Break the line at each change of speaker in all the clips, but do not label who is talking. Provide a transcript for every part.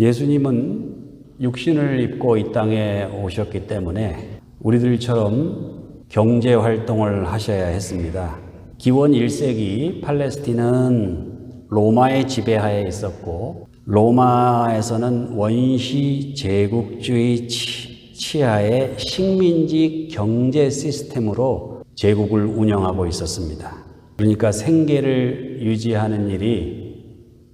예수님은 육신을 입고 이 땅에 오셨기 때문에 우리들처럼 경제 활동을 하셔야 했습니다. 기원 1세기 팔레스틴은 로마의 지배하에 있었고 로마에서는 원시 제국주의 치하의 식민지 경제 시스템으로 제국을 운영하고 있었습니다. 그러니까 생계를 유지하는 일이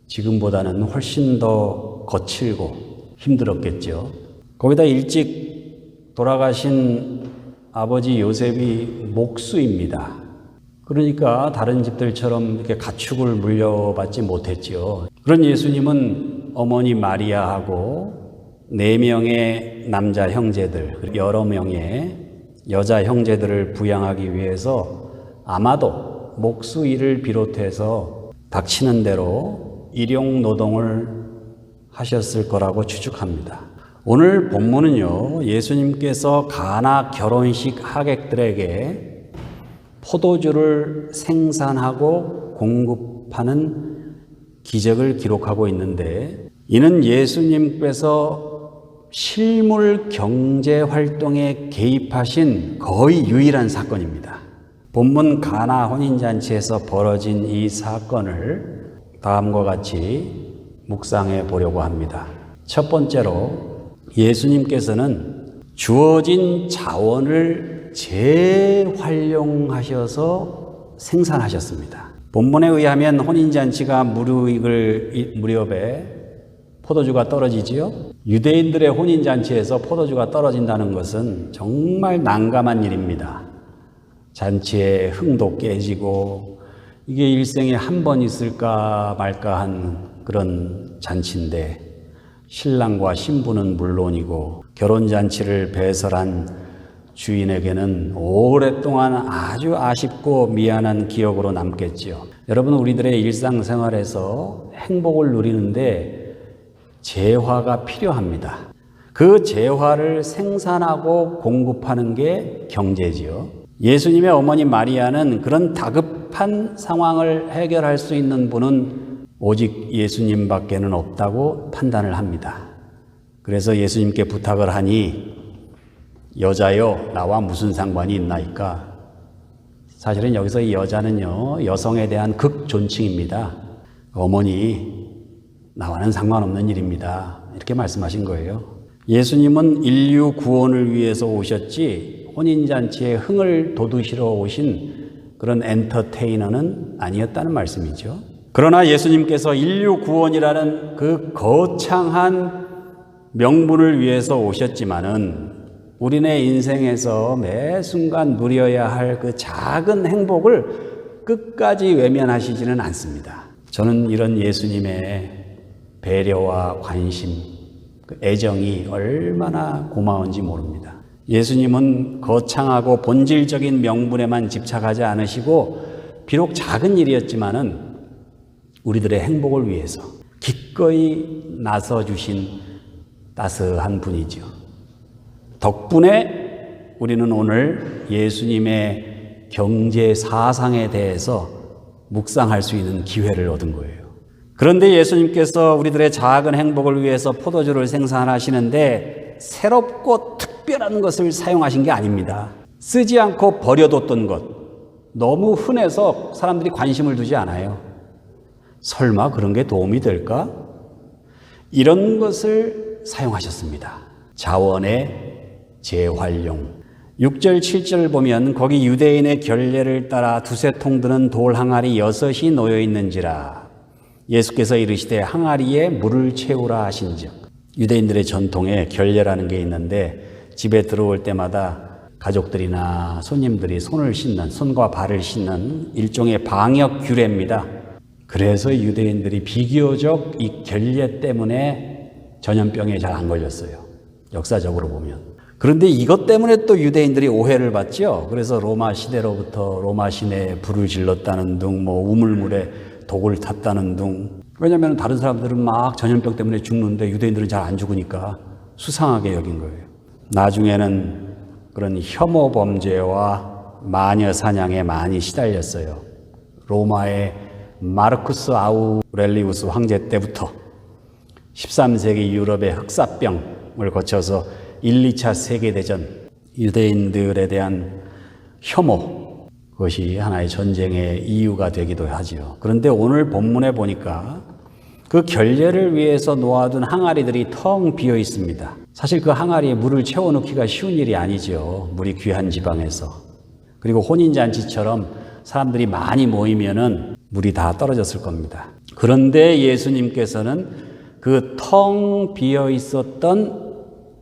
지금보다는 훨씬 더 거칠고 힘들었겠죠. 거기다 일찍 돌아가신 아버지 요셉이 목수입니다. 그러니까 다른 집들처럼 이렇게 가축을 물려받지 못했죠. 그런 예수님은 어머니 마리아하고 4명의 남자 형제들, 여러 명의 여자 형제들을 부양하기 위해서 아마도 목수 일을 비롯해서 닥치는 대로 일용 노동을 하셨을 거라고 추측합니다. 오늘 본문은요, 예수님께서 가나 결혼식 하객들에게 포도주를 생산하고 공급하는 기적을 기록하고 있는데, 이는 예수님께서 실물 경제 활동에 개입하신 거의 유일한 사건입니다. 본문 가나 혼인잔치에서 벌어진 이 사건을 다음과 같이 묵상해 보려고 합니다. 첫 번째로 예수님께서는 주어진 자원을 재활용하셔서 생산하셨습니다. 본문에 의하면 혼인잔치가 무르익을 무렵에 포도주가 떨어지지요. 유대인들의 혼인잔치에서 포도주가 떨어진다는 것은 정말 난감한 일입니다. 잔치의 흥도 깨지고 이게 일생에 한 번 있을까 말까 한 그런 잔치인데 신랑과 신부는 물론이고 결혼잔치를 배설한 주인에게는 오랫동안 아주 아쉽고 미안한 기억으로 남겠지요. 여러분, 우리들의 일상생활에서 행복을 누리는데 재화가 필요합니다. 그 재화를 생산하고 공급하는 게 경제지요. 예수님의 어머니 마리아는 그런 다급한 상황을 해결할 수 있는 분은 오직 예수님밖에는 없다고 판단을 합니다. 그래서 예수님께 부탁을 하니 여자여 나와 무슨 상관이 있나이까? 사실은 여기서 이 여자는요, 여성에 대한 극존칭입니다. 어머니, 나와는 상관없는 일입니다. 이렇게 말씀하신 거예요. 예수님은 인류 구원을 위해서 오셨지 혼인잔치에 흥을 돋우시러 오신 그런 엔터테이너는 아니었다는 말씀이죠. 그러나 예수님께서 인류 구원이라는 그 거창한 명분을 위해서 오셨지만은 우리네 인생에서 매 순간 누려야 할 그 작은 행복을 끝까지 외면하시지는 않습니다. 저는 이런 예수님의 배려와 관심, 그 애정이 얼마나 고마운지 모릅니다. 예수님은 거창하고 본질적인 명분에만 집착하지 않으시고 비록 작은 일이었지만은 우리들의 행복을 위해서 기꺼이 나서주신 따스한 분이죠. 덕분에 우리는 오늘 예수님의 경제 사상에 대해서 묵상할 수 있는 기회를 얻은 거예요. 그런데 예수님께서 우리들의 작은 행복을 위해서 포도주를 생산하시는데 새롭고 특별한 것을 사용하신 게 아닙니다. 쓰지 않고 버려뒀던 것, 너무 흔해서 사람들이 관심을 두지 않아요. 설마 그런 게 도움이 될까? 이런 것을 사용하셨습니다. 자원의 재활용. 6절, 7절 보면 거기 유대인의 결례를 따라 두세 통 드는 돌 항아리 6이 놓여 있는지라 예수께서 이르시되 항아리에 물을 채우라 하신즉. 유대인들의 전통에 결례라는 게 있는데 집에 들어올 때마다 가족들이나 손님들이 손과 발을 씻는 일종의 방역 규례입니다. 그래서 유대인들이 비교적 이 결례 때문에 전염병에 잘 안 걸렸어요. 역사적으로 보면. 그런데 이것 때문에 또 유대인들이 오해를 받죠. 그래서 로마 시대로부터 로마 시내에 불을 질렀다는 등 우물물에 독을 탔다는 등. 왜냐하면 다른 사람들은 막 전염병 때문에 죽는데 유대인들은 잘 안 죽으니까 수상하게 여긴 거예요. 나중에는 그런 혐오 범죄와 마녀 사냥에 많이 시달렸어요. 로마의 마르쿠스 아우렐리우스 황제 때부터 13세기 유럽의 흑사병을 거쳐서 1, 2차 세계대전, 유대인들에 대한 혐오, 그것이 하나의 전쟁의 이유가 되기도 하지요. 그런데 오늘 본문에 보니까 그 결례를 위해서 놓아둔 항아리들이 텅 비어 있습니다. 사실 그 항아리에 물을 채워넣기가 쉬운 일이 아니죠. 물이 귀한 지방에서. 그리고 혼인잔치처럼 사람들이 많이 모이면은 물이 다 떨어졌을 겁니다. 그런데 예수님께서는 그 텅 비어 있었던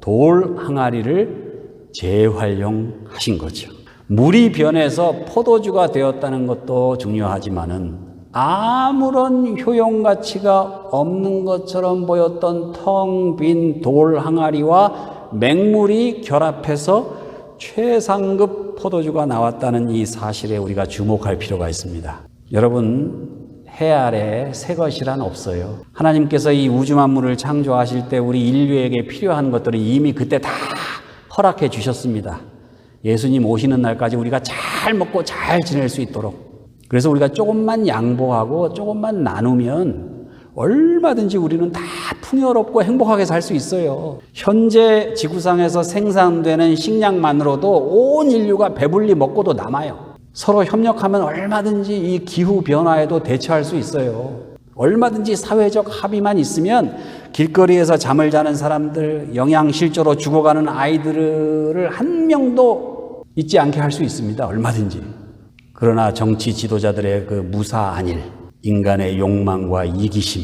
돌 항아리를 재활용하신 거죠. 물이 변해서 포도주가 되었다는 것도 중요하지만은 아무런 효용 가치가 없는 것처럼 보였던 텅 빈 돌 항아리와 맹물이 결합해서 최상급 포도주가 나왔다는 이 사실에 우리가 주목할 필요가 있습니다. 여러분, 해 아래 새 것이란 없어요. 하나님께서 이 우주 만물을 창조하실 때 우리 인류에게 필요한 것들은 이미 그때 다 허락해 주셨습니다. 예수님 오시는 날까지 우리가 잘 먹고 잘 지낼 수 있도록. 그래서 우리가 조금만 양보하고 조금만 나누면 얼마든지 우리는 다 풍요롭고 행복하게 살 수 있어요. 현재 지구상에서 생산되는 식량만으로도 온 인류가 배불리 먹고도 남아요. 서로 협력하면 얼마든지 이 기후 변화에도 대처할 수 있어요. 얼마든지 사회적 합의만 있으면 길거리에서 잠을 자는 사람들, 영양실조로 죽어가는 아이들을 한 명도 잊지 않게 할 수 있습니다. 얼마든지. 그러나 정치 지도자들의 그 무사안일, 인간의 욕망과 이기심,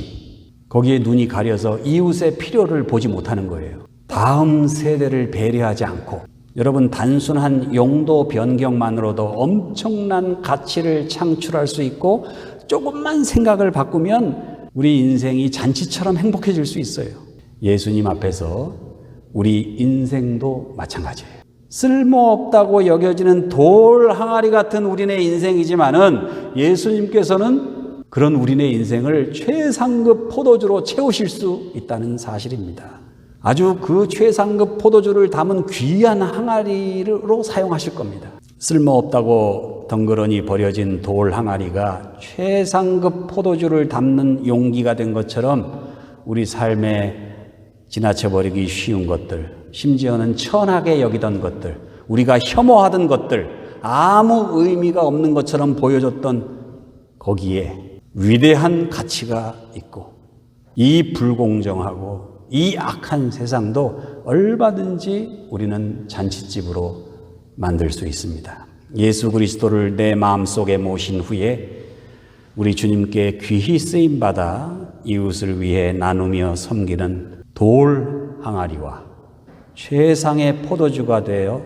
거기에 눈이 가려서 이웃의 필요를 보지 못하는 거예요. 다음 세대를 배려하지 않고, 여러분, 단순한 용도 변경만으로도 엄청난 가치를 창출할 수 있고 조금만 생각을 바꾸면 우리 인생이 잔치처럼 행복해질 수 있어요. 예수님 앞에서 우리 인생도 마찬가지예요. 쓸모없다고 여겨지는 돌 항아리 같은 우리네 인생이지만은 예수님께서는 그런 우리네 인생을 최상급 포도주로 채우실 수 있다는 사실입니다. 아주 그 최상급 포도주를 담은 귀한 항아리로 사용하실 겁니다. 쓸모없다고 덩그러니 버려진 돌 항아리가 최상급 포도주를 담는 용기가 된 것처럼 우리 삶에 지나쳐버리기 쉬운 것들, 심지어는 천하게 여기던 것들, 우리가 혐오하던 것들, 아무 의미가 없는 것처럼 보여줬던 거기에 위대한 가치가 있고, 이 불공정하고 이 악한 세상도 얼마든지 우리는 잔칫집으로 만들 수 있습니다. 예수 그리스도를 내 마음속에 모신 후에 우리 주님께 귀히 쓰임받아 이웃을 위해 나누며 섬기는 돌 항아리와 최상의 포도주가 되어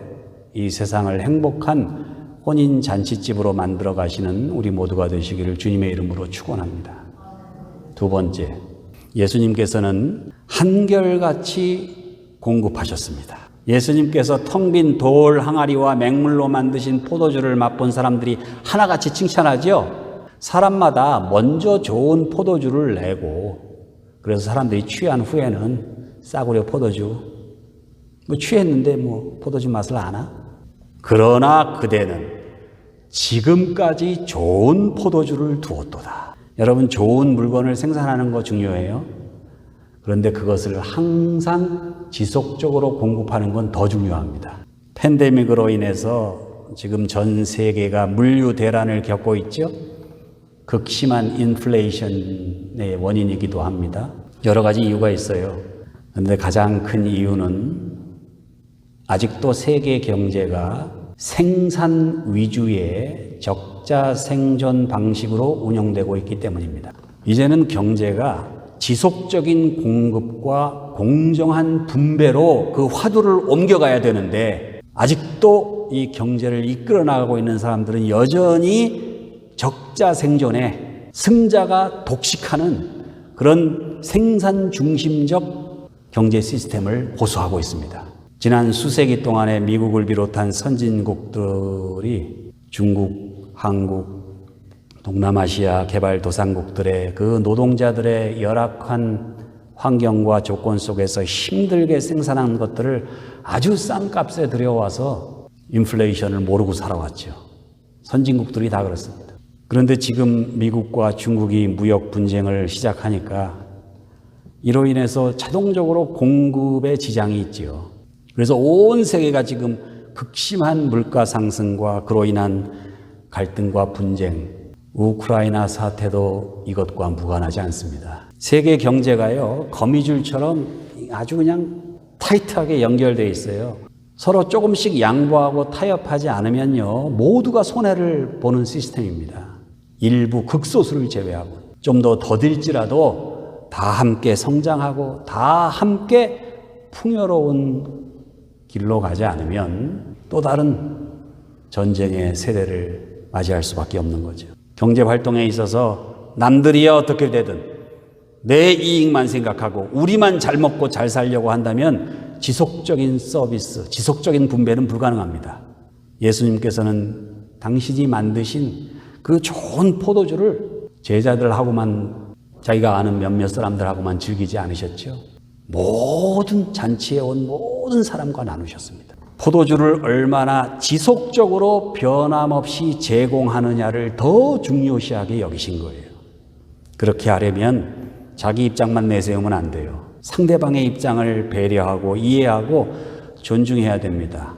이 세상을 행복한 혼인 잔치집으로 만들어 가시는 우리 모두가 되시기를 주님의 이름으로 축원합니다. 두 번째, 예수님께서는 한결같이 공급하셨습니다. 예수님께서 텅 빈 돌 항아리와 맹물로 만드신 포도주를 맛본 사람들이 하나같이 칭찬하죠. 사람마다 먼저 좋은 포도주를 내고, 그래서 사람들이 취한 후에는 싸구려 포도주, 취했는데 포도주 맛을 아나? 그러나 그대는 지금까지 좋은 포도주를 두었도다. 여러분, 좋은 물건을 생산하는 거 중요해요. 그런데 그것을 항상 지속적으로 공급하는 건 더 중요합니다. 팬데믹으로 인해서 지금 전 세계가 물류 대란을 겪고 있죠. 극심한 인플레이션의 원인이기도 합니다. 여러 가지 이유가 있어요. 그런데 가장 큰 이유는 아직도 세계 경제가 생산 위주의 적자 생존 방식으로 운영되고 있기 때문입니다. 이제는 경제가 지속적인 공급과 공정한 분배로 그 화두를 옮겨가야 되는데, 아직도 이 경제를 이끌어 나가고 있는 사람들은 여전히 적자 생존에 승자가 독식하는 그런 생산 중심적 경제 시스템을 호소하고 있습니다. 지난 수세기 동안에 미국을 비롯한 선진국들이 중국, 한국, 동남아시아 개발도상국들의 그 노동자들의 열악한 환경과 조건 속에서 힘들게 생산한 것들을 아주 싼 값에 들여와서 인플레이션을 모르고 살아왔죠. 선진국들이 다 그렇습니다. 그런데 지금 미국과 중국이 무역 분쟁을 시작하니까 이로 인해서 자동적으로 공급에 지장이 있지요. 그래서 온 세계가 지금 극심한 물가 상승과 그로 인한 갈등과 분쟁, 우크라이나 사태도 이것과 무관하지 않습니다. 세계 경제가요, 거미줄처럼 아주 그냥 타이트하게 연결되어 있어요. 서로 조금씩 양보하고 타협하지 않으면요, 모두가 손해를 보는 시스템입니다. 일부 극소수를 제외하고 좀 더 더딜지라도 다 함께 성장하고 다 함께 풍요로운 길로 가지 않으면 또 다른 전쟁의 세대를 맞이할 수밖에 없는 거죠. 경제 활동에 있어서 남들이야 어떻게 되든 내 이익만 생각하고 우리만 잘 먹고 잘 살려고 한다면 지속적인 서비스, 지속적인 분배는 불가능합니다. 예수님께서는 당신이 만드신 그 좋은 포도주를 제자들하고만, 자기가 아는 몇몇 사람들하고만 즐기지 않으셨죠. 모든 잔치에 온 모든 사람과 나누셨습니다. 포도주를 얼마나 지속적으로 변함없이 제공하느냐를 더 중요시하게 여기신 거예요. 그렇게 하려면 자기 입장만 내세우면 안 돼요. 상대방의 입장을 배려하고 이해하고 존중해야 됩니다.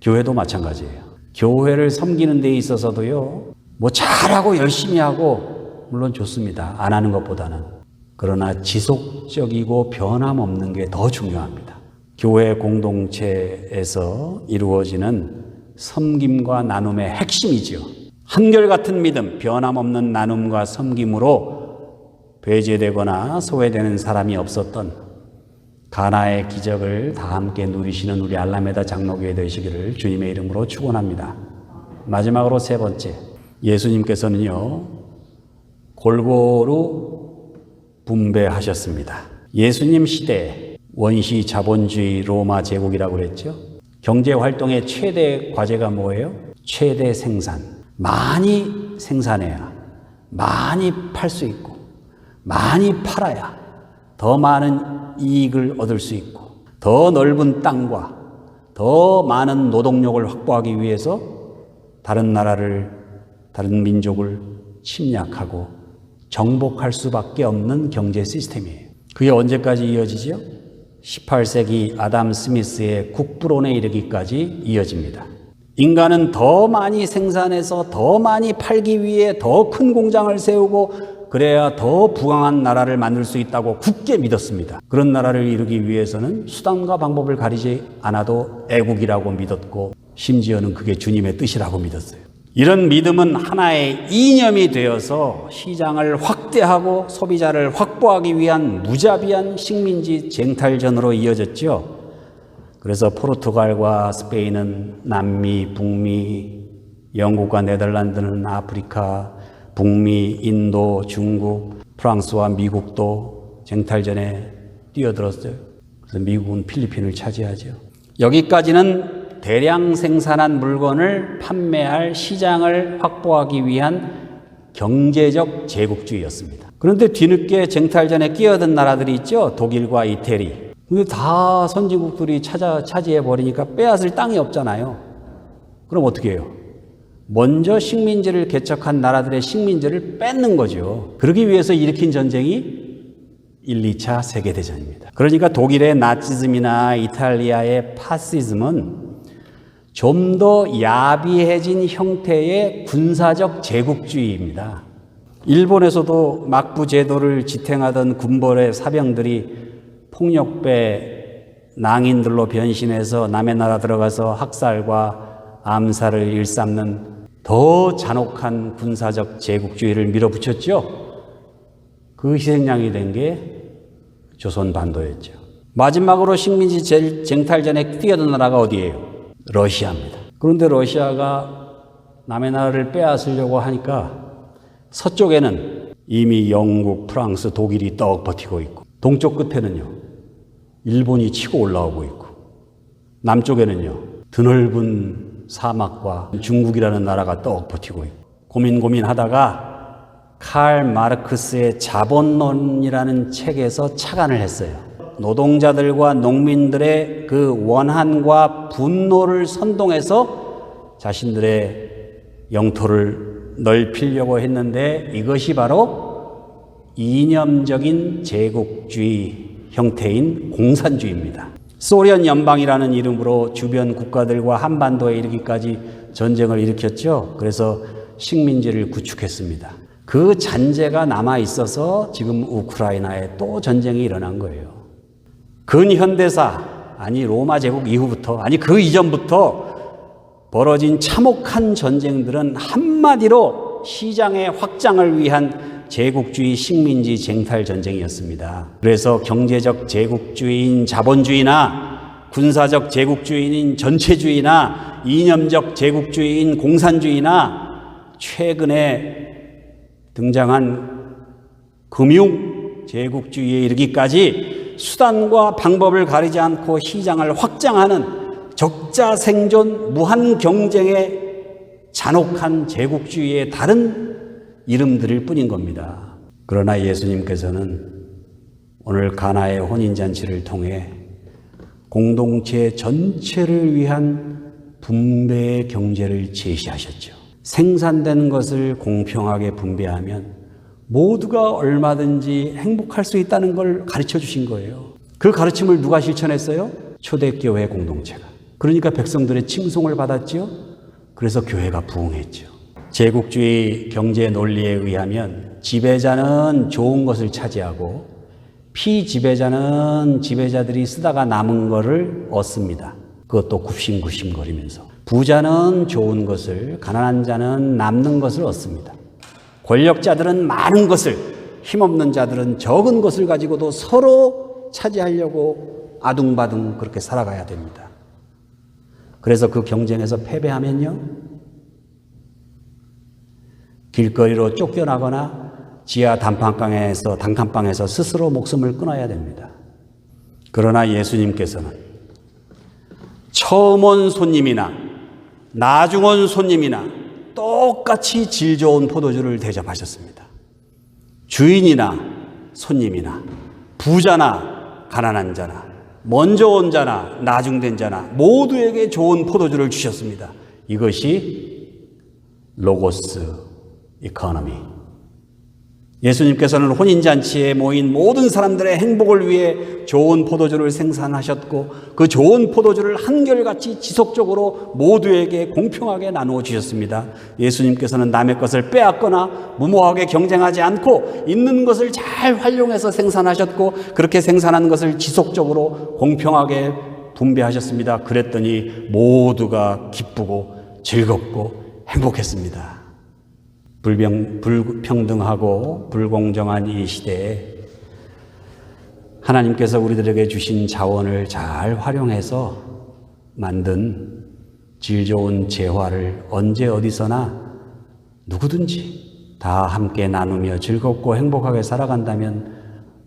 교회도 마찬가지예요. 교회를 섬기는 데 있어서도요, 뭐 잘하고 열심히 하고 물론 좋습니다. 안 하는 것보다는. 그러나 지속적이고 변함없는 게 더 중요합니다. 교회 공동체에서 이루어지는 섬김과 나눔의 핵심이지요. 한결같은 믿음, 변함없는 나눔과 섬김으로 배제되거나 소외되는 사람이 없었던 가나의 기적을 다 함께 누리시는 우리 알라메다 장로교회 되시기를 주님의 이름으로 축원합니다. 마지막으로 세 번째, 예수님께서는요, 골고루 분배하셨습니다. 예수님 시대에 원시 자본주의 로마 제국이라고 그랬죠. 경제 활동의 최대 과제가 뭐예요? 최대 생산. 많이 생산해야 많이 팔 수 있고 많이 팔아야 더 많은 이익을 얻을 수 있고 더 넓은 땅과 더 많은 노동력을 확보하기 위해서 다른 나라를, 다른 민족을 침략하고 정복할 수밖에 없는 경제 시스템이에요. 그게 언제까지 이어지죠? 18세기 아담 스미스의 국부론에 이르기까지 이어집니다. 인간은 더 많이 생산해서 더 많이 팔기 위해 더 큰 공장을 세우고 그래야 더 부강한 나라를 만들 수 있다고 굳게 믿었습니다. 그런 나라를 이루기 위해서는 수단과 방법을 가리지 않아도 애국이라고 믿었고 심지어는 그게 주님의 뜻이라고 믿었어요. 이런 믿음은 하나의 이념이 되어서 시장을 확대하고 소비자를 확보하기 위한 무자비한 식민지 쟁탈전으로 이어졌죠. 그래서 포르투갈과 스페인은 남미, 북미, 영국과 네덜란드는 아프리카, 북미, 인도, 중국, 프랑스와 미국도 쟁탈전에 뛰어들었어요. 그래서 미국은 필리핀을 차지하죠. 여기까지는 대량 생산한 물건을 판매할 시장을 확보하기 위한 경제적 제국주의였습니다. 그런데 뒤늦게 쟁탈전에 끼어든 나라들이 있죠. 독일과 이태리. 근데 다 선진국들이 차지해버리니까 빼앗을 땅이 없잖아요. 그럼 어떻게 해요? 먼저 식민지를 개척한 나라들의 식민지를 뺏는 거죠. 그러기 위해서 일으킨 전쟁이 1, 2차 세계대전입니다. 그러니까 독일의 나치즘이나 이탈리아의 파시즘은 좀 더 야비해진 형태의 군사적 제국주의입니다. 일본에서도 막부 제도를 지탱하던 군벌의 사병들이 폭력배 낭인들로 변신해서 남의 나라 들어가서 학살과 암살을 일삼는 더 잔혹한 군사적 제국주의를 밀어붙였죠. 그 희생양이 된 게 조선반도였죠. 마지막으로 식민지 쟁탈전에 뛰어든 나라가 어디예요? 러시아입니다. 그런데 러시아가 남의 나라를 빼앗으려고 하니까 서쪽에는 이미 영국, 프랑스, 독일이 떡 버티고 있고 동쪽 끝에는요, 일본이 치고 올라오고 있고 남쪽에는요, 드넓은 사막과 중국이라는 나라가 떡 버티고 있고 고민하다가 칼 마르크스의 자본론이라는 책에서 착안을 했어요. 노동자들과 농민들의 그 원한과 분노를 선동해서 자신들의 영토를 넓히려고 했는데 이것이 바로 이념적인 제국주의 형태인 공산주의입니다. 소련 연방이라는 이름으로 주변 국가들과 한반도에 이르기까지 전쟁을 일으켰죠. 그래서 식민지를 구축했습니다. 그 잔재가 남아 있어서 지금 우크라이나에 또 전쟁이 일어난 거예요. 근현대사, 아니 로마 제국 이후부터, 아니 그 이전부터 벌어진 참혹한 전쟁들은 한마디로 시장의 확장을 위한 제국주의 식민지 쟁탈 전쟁이었습니다. 그래서 경제적 제국주의인 자본주의나 군사적 제국주의인 전체주의나 이념적 제국주의인 공산주의나 최근에 등장한 금융 제국주의에 이르기까지 수단과 방법을 가리지 않고 시장을 확장하는 적자생존 무한 경쟁의 잔혹한 제국주의의 다른 이름들일 뿐인 겁니다. 그러나 예수님께서는 오늘 가나의 혼인잔치를 통해 공동체 전체를 위한 분배의 경제를 제시하셨죠. 생산된 것을 공평하게 분배하면 모두가 얼마든지 행복할 수 있다는 걸 가르쳐 주신 거예요. 그 가르침을 누가 실천했어요? 초대교회 공동체가. 그러니까 백성들의 칭송을 받았죠. 그래서 교회가 부흥했죠. 제국주의 경제 논리에 의하면 지배자는 좋은 것을 차지하고 피지배자는 지배자들이 쓰다가 남은 것을 얻습니다. 그것도 굽신굽신거리면서. 부자는 좋은 것을, 가난한 자는 남는 것을 얻습니다. 권력자들은 많은 것을, 힘없는 자들은 적은 것을 가지고도 서로 차지하려고 아둥바둥 그렇게 살아가야 됩니다. 그래서 그 경쟁에서 패배하면요, 길거리로 쫓겨나거나 지하 단칸방에서 스스로 목숨을 끊어야 됩니다. 그러나 예수님께서는 처음 온 손님이나 나중 온 손님이나 똑같이 질 좋은 포도주를 대접하셨습니다. 주인이나 손님이나 부자나 가난한 자나 먼저 온 자나 나중된 자나 모두에게 좋은 포도주를 주셨습니다. 이것이 로고스 이코노미. 예수님께서는 혼인잔치에 모인 모든 사람들의 행복을 위해 좋은 포도주를 생산하셨고 그 좋은 포도주를 한결같이 지속적으로 모두에게 공평하게 나누어 주셨습니다. 예수님께서는 남의 것을 빼앗거나 무모하게 경쟁하지 않고 있는 것을 잘 활용해서 생산하셨고 그렇게 생산한 것을 지속적으로 공평하게 분배하셨습니다. 그랬더니 모두가 기쁘고 즐겁고 행복했습니다. 불평등하고 불공정한 이 시대에 하나님께서 우리들에게 주신 자원을 잘 활용해서 만든 질 좋은 재화를 언제 어디서나 누구든지 다 함께 나누며 즐겁고 행복하게 살아간다면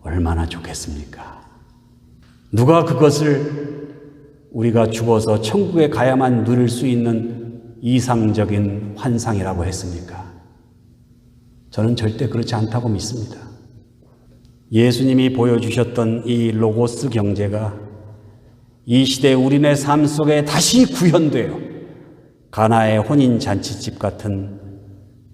얼마나 좋겠습니까? 누가 그것을 우리가 죽어서 천국에 가야만 누릴 수 있는 이상적인 환상이라고 했습니까? 저는 절대 그렇지 않다고 믿습니다. 예수님이 보여주셨던 이 로고스 경제가 이 시대 우리네 삶 속에 다시 구현되어 가나의 혼인 잔치집 같은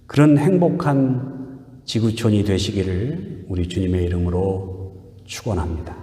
그런 행복한 지구촌이 되시기를 우리 주님의 이름으로 축원합니다.